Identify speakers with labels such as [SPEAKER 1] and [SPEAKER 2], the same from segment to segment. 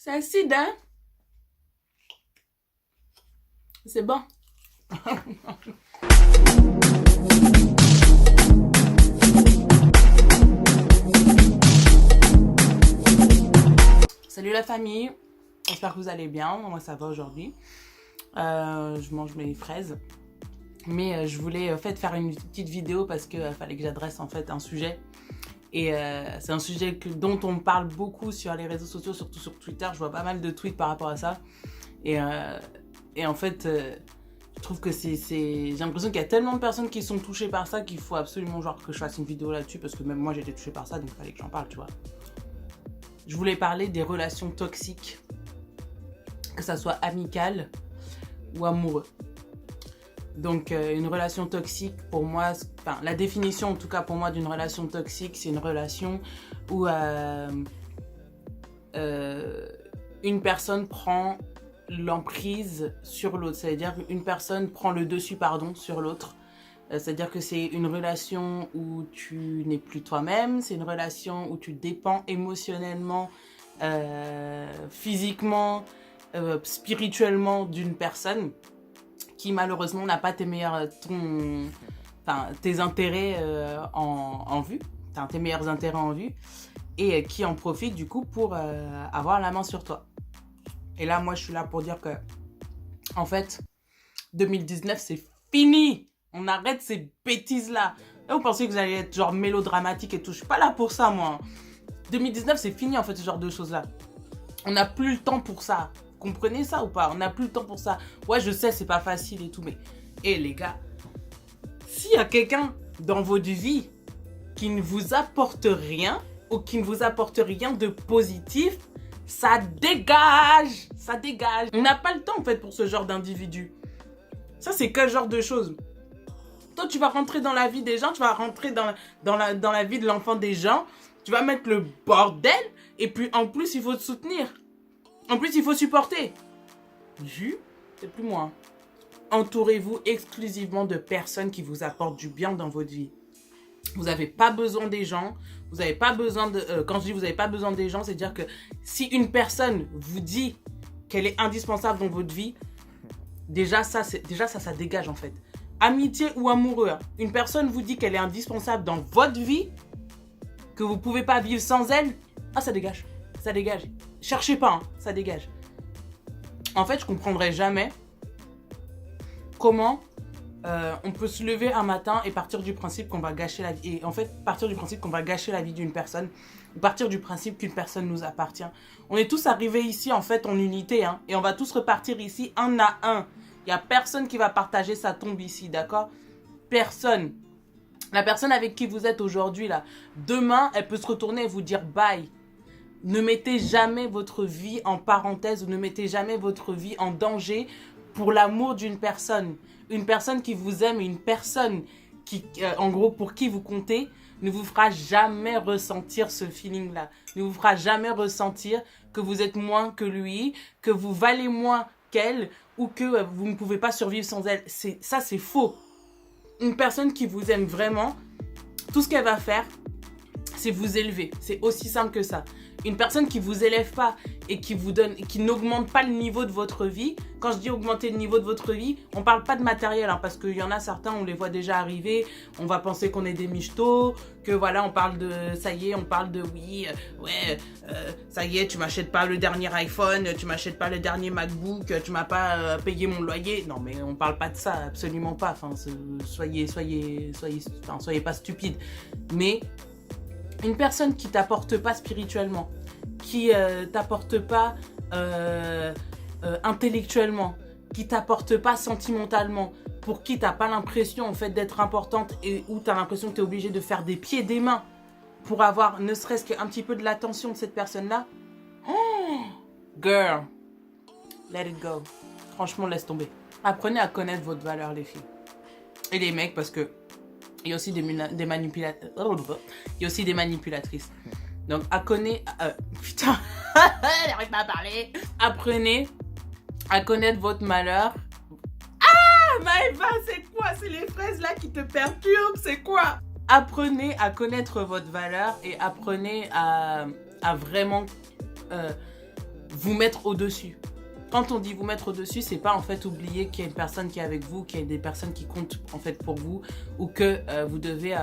[SPEAKER 1] C'est acide, hein? C'est bon. Salut la famille, j'espère que vous allez bien. Moi ça va aujourd'hui. Je mange mes fraises. Mais je voulais en fait faire une petite vidéo parce qu'il fallait que j'adresse en fait un sujet. Et c'est un sujet dont on me parle beaucoup sur les réseaux sociaux, surtout sur Twitter. Je vois pas mal de tweets par rapport à ça. Et en fait, je trouve que j'ai l'impression qu'il y a tellement de personnes qui sont touchées par ça qu'il faut absolument genre que je fasse une vidéo là-dessus parce que même moi j'ai été touchée par ça, donc il fallait que j'en parle, tu vois. Je voulais parler des relations toxiques, que ça soit amicale ou amoureux. Donc une relation toxique pour moi, enfin la définition en tout cas pour moi d'une relation toxique, c'est une relation où une personne prend l'emprise sur l'autre, c'est-à-dire une personne prend le dessus sur l'autre. C'est-à-dire que c'est une relation où tu n'es plus toi-même, c'est une relation où tu dépends émotionnellement, physiquement, spirituellement d'une personne qui malheureusement n'a pas tes intérêts en vue, tes meilleurs intérêts en vue, et qui en profite du coup pour avoir la main sur toi. Et là, moi, je suis là pour dire que, en fait, 2019, c'est fini. On arrête ces bêtises-là. Et vous pensez que vous allez être genre mélodramatique et tout. Je suis pas là pour ça, moi. 2019, c'est fini, en fait, ce genre de choses-là. On n'a plus le temps pour ça. Vous comprenez ça ou pas? On n'a plus le temps pour ça. Ouais, je sais, c'est pas facile et tout, mais... Eh, les gars, s'il y a quelqu'un dans votre vie qui ne vous apporte rien ou qui ne vous apporte rien de positif, ça dégage. Ça dégage. On n'a pas le temps, en fait, pour ce genre d'individu. Ça, c'est quel genre de choses? Toi, tu vas rentrer dans la vie des gens, tu vas rentrer dans la vie de l'enfant des gens, tu vas mettre le bordel, et puis en plus, il faut te soutenir. En plus, il faut supporter. C'est plus moi. Entourez-vous exclusivement de personnes qui vous apportent du bien dans votre vie. Vous n'avez pas besoin des gens. Vous n'avez pas besoin de... quand je dis vous n'avez pas besoin des gens, c'est-à-dire que si une personne vous dit qu'elle est indispensable dans votre vie, déjà ça dégage en fait. Amitié ou amoureux, hein. Une personne vous dit qu'elle est indispensable dans votre vie, que vous ne pouvez pas vivre sans elle, ça dégage. Ça dégage. Cherchez pas, hein, ça dégage. En fait, je comprendrai jamais comment on peut se lever un matin et partir du principe qu'on va gâcher la vie. Et en fait, partir du principe qu'on va gâcher la vie d'une personne, partir du principe qu'une personne nous appartient. On est tous arrivés ici, en fait, en unité, hein, et on va tous repartir ici un à un. Il n'y a personne qui va partager sa tombe ici, d'accord? Personne. La personne avec qui vous êtes aujourd'hui, là, demain, elle peut se retourner et vous dire bye. Ne mettez jamais votre vie en parenthèse ou ne mettez jamais votre vie en danger pour l'amour d'une personne. Une personne qui vous aime, une personne qui, en gros, pour qui vous comptez, ne vous fera jamais ressentir ce feeling-là. Ne vous fera jamais ressentir que vous êtes moins que lui, que vous valez moins qu'elle ou que vous ne pouvez pas survivre sans elle. Ça, c'est faux. Une personne qui vous aime vraiment, tout ce qu'elle va faire, c'est vous élever. C'est aussi simple que ça. Une personne qui vous élève pas et qui vous donne, qui n'augmente pas le niveau de votre vie. Quand je dis augmenter le niveau de votre vie, on parle pas de matériel, hein, parce qu'il y en a certains, on les voit déjà arriver. On va penser qu'on est des michtos, que voilà, on parle de, ça y est, on parle de oui, ça y est, tu m'achètes pas le dernier iPhone, tu m'achètes pas le dernier MacBook, tu m'as pas payé mon loyer. Non, mais on parle pas de ça, absolument pas. Enfin, soyez pas stupides. Mais une personne qui t'apporte pas spirituellement, qui t'apporte pas intellectuellement, qui t'apporte pas sentimentalement, pour qui t'as pas l'impression en fait d'être importante et où t'as l'impression que t'es obligé de faire des pieds et des mains pour avoir ne serait-ce qu'un petit peu de l'attention de cette personne-là. Oh, girl, let it go. Franchement, laisse tomber. Apprenez à connaître votre valeur, les filles. Et les mecs, parce que il y a aussi des manipulatrices. Il y a aussi des manipulatrices. Donc, putain, j'arrive pas à parler. Apprenez à connaître votre malheur. Ah, Maëva, c'est quoi? C'est les fraises là qui te perturbent, c'est quoi? Apprenez à connaître votre valeur et apprenez à vraiment vous mettre au-dessus. Quand on dit vous mettre au-dessus, c'est pas en fait oublier qu'il y a une personne qui est avec vous, qu'il y a des personnes qui comptent en fait pour vous, ou que vous devez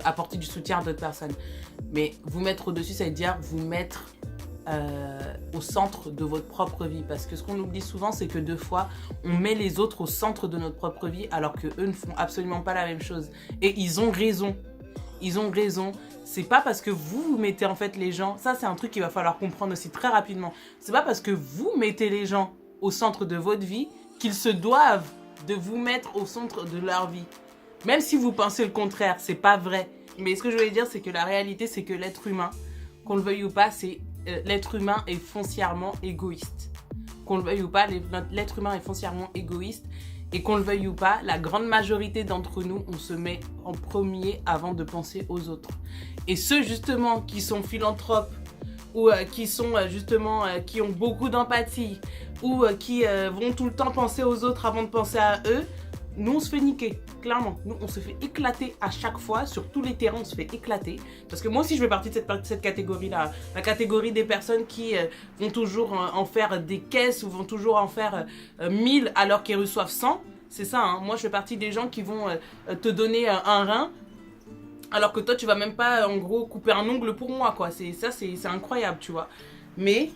[SPEAKER 1] apporter du soutien à d'autres personnes. Mais vous mettre au-dessus, ça veut dire vous mettre au centre de votre propre vie. Parce que ce qu'on oublie souvent, c'est que des fois, on met les autres au centre de notre propre vie, alors qu'eux ne font absolument pas la même chose. Et ils ont raison. Ils ont raison. C'est pas parce que vous mettez en fait les gens, ça c'est un truc qu'il va falloir comprendre aussi très rapidement. C'est pas parce que vous mettez les gens au centre de votre vie qu'ils se doivent de vous mettre au centre de leur vie. Même si vous pensez le contraire, c'est pas vrai. Mais ce que je voulais dire, c'est que la réalité, c'est que l'être humain, qu'on le veuille ou pas, l'être humain est foncièrement égoïste. Qu'on le veuille ou pas, l'être humain est foncièrement égoïste. Et qu'on le veuille ou pas, la grande majorité d'entre nous, on se met en premier avant de penser aux autres. Et ceux justement qui sont philanthropes ou qui sont justement qui ont beaucoup d'empathie ou qui vont tout le temps penser aux autres avant de penser à eux, nous on se fait niquer, clairement. Nous on se fait éclater à chaque fois, sur tous les terrains on se fait éclater. Parce que moi aussi je fais partie de cette catégorie-là. La catégorie des personnes qui vont toujours en faire des caisses ou vont toujours en faire 1000 alors qu'ils reçoivent 100. C'est ça, hein. Moi je fais partie des gens qui vont te donner un rein alors que toi tu vas même pas en gros couper un ongle pour moi, quoi. C'est incroyable, tu vois. Mais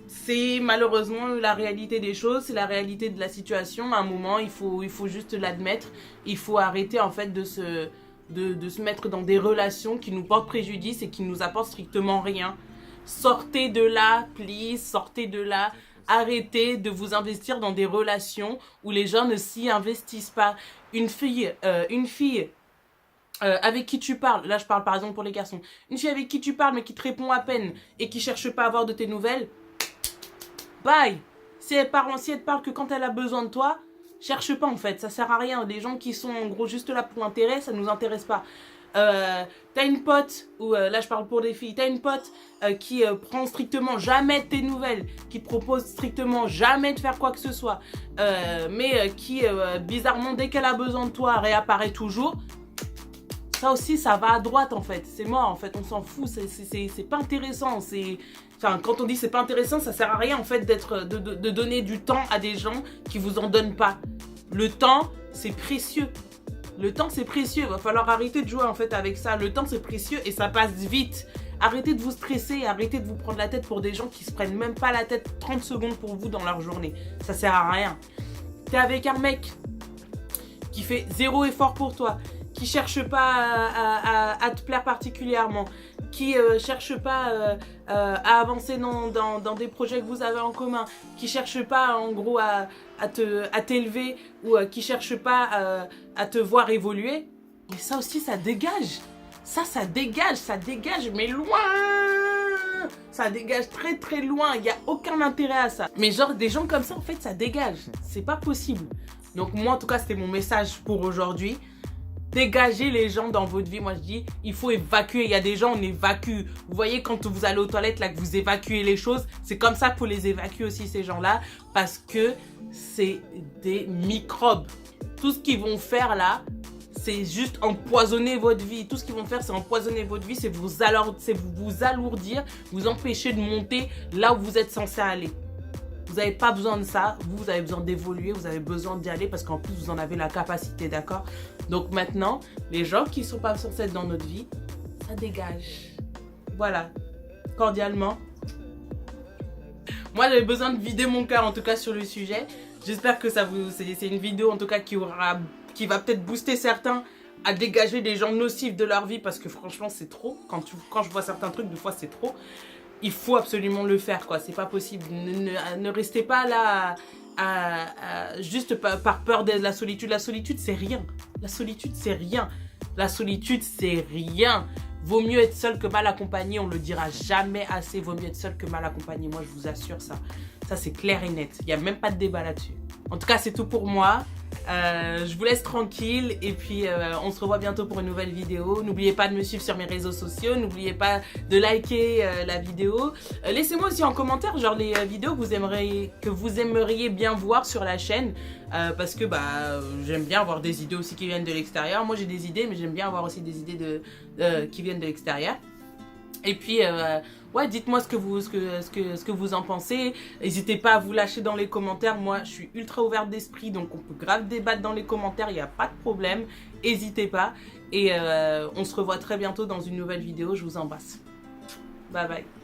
[SPEAKER 1] c'est malheureusement la réalité des choses, c'est la réalité de la situation. À un moment, il faut juste l'admettre. Il faut arrêter en fait de se mettre dans des relations qui nous portent préjudice et qui nous apportent strictement rien. Sortez de là, please, sortez de là. Arrêtez de vous investir dans des relations où les gens ne s'y investissent pas. Une fille avec qui tu parles, là je parle par exemple pour les garçons, une fille avec qui tu parles mais qui te répond à peine et qui cherche pas à avoir de tes nouvelles, bye. Si elle te parle que quand elle a besoin de toi, cherche pas en fait, ça sert à rien. Les gens qui sont en gros juste là pour l'intérêt, ça nous intéresse pas. T'as une pote, ou là je parle pour des filles, t'as une pote qui prend strictement jamais tes nouvelles, qui te propose strictement jamais de faire quoi que ce soit, mais qui bizarrement dès qu'elle a besoin de toi réapparaît toujours. Ça aussi ça va à droite en fait, c'est mort en fait, on s'en fout, c'est pas intéressant, enfin quand on dit c'est pas intéressant, ça sert à rien en fait de donner du temps à des gens qui vous en donnent pas. Le temps c'est précieux. Le temps c'est précieux, va falloir arrêter de jouer en fait avec ça. Le temps c'est précieux et ça passe vite. Arrêtez de vous stresser, arrêtez de vous prendre la tête pour des gens qui se prennent même pas la tête 30 secondes pour vous dans leur journée. Ça sert à rien. T'es avec un mec qui fait zéro effort pour toi, qui cherche pas à te plaire particulièrement, qui cherche pas à avancer dans des projets que vous avez en commun, qui cherche pas en gros à t'élever ou qui cherche pas à te voir évoluer, mais ça aussi ça dégage. Ça dégage, mais loin. Ça dégage très très loin, il n'y a aucun intérêt à ça. Mais genre des gens comme ça en fait ça dégage, c'est pas possible. Donc moi en tout cas c'était mon message pour aujourd'hui. Dégagez les gens dans votre vie. Moi je dis il faut évacuer. Il y a des gens on évacue. Vous voyez quand vous allez aux toilettes là que vous évacuez les choses, c'est comme ça qu'il faut les évacuer aussi ces gens là, parce que c'est des microbes. Tout ce qu'ils vont faire là, c'est juste empoisonner votre vie. Tout ce qu'ils vont faire, c'est empoisonner votre vie, c'est vous alourdir, vous empêcher de monter là où vous êtes censé aller. Vous n'avez pas besoin de ça, vous avez besoin d'évoluer, vous avez besoin d'y aller parce qu'en plus vous en avez la capacité, d'accord? Donc maintenant, les gens qui ne sont pas censés être dans notre vie, ça dégage. Voilà, cordialement. Moi j'avais besoin de vider mon cœur en tout cas sur le sujet. J'espère que c'est une vidéo en tout cas qui va peut-être booster certains à dégager des gens nocifs de leur vie parce que franchement c'est trop. Quand je vois certains trucs, des fois c'est trop. Il faut absolument le faire quoi, c'est pas possible. Ne restez pas là juste par peur de la solitude. La solitude c'est rien. La solitude c'est rien. La solitude c'est rien. Vaut mieux être seul que mal accompagné, on le dira jamais assez. Vaut mieux être seul que mal accompagné, moi je vous assure ça. Ça c'est clair et net, il n'y a même pas de débat là-dessus. En tout cas c'est tout pour moi. Je vous laisse tranquille et puis on se revoit bientôt pour une nouvelle vidéo. N'oubliez pas de me suivre sur mes réseaux sociaux, n'oubliez pas de liker la vidéo. Laissez-moi aussi en commentaire genre les vidéos que vous aimeriez bien voir sur la chaîne parce que j'aime bien avoir des idées aussi qui viennent de l'extérieur. Moi j'ai des idées mais j'aime bien avoir aussi des idées qui viennent de l'extérieur. Et puis, ouais, dites-moi ce que vous en pensez. N'hésitez pas à vous lâcher dans les commentaires. Moi, je suis ultra ouverte d'esprit, donc on peut grave débattre dans les commentaires, il n'y a pas de problème. N'hésitez pas. Et on se revoit très bientôt dans une nouvelle vidéo. Je vous embrasse. Bye bye.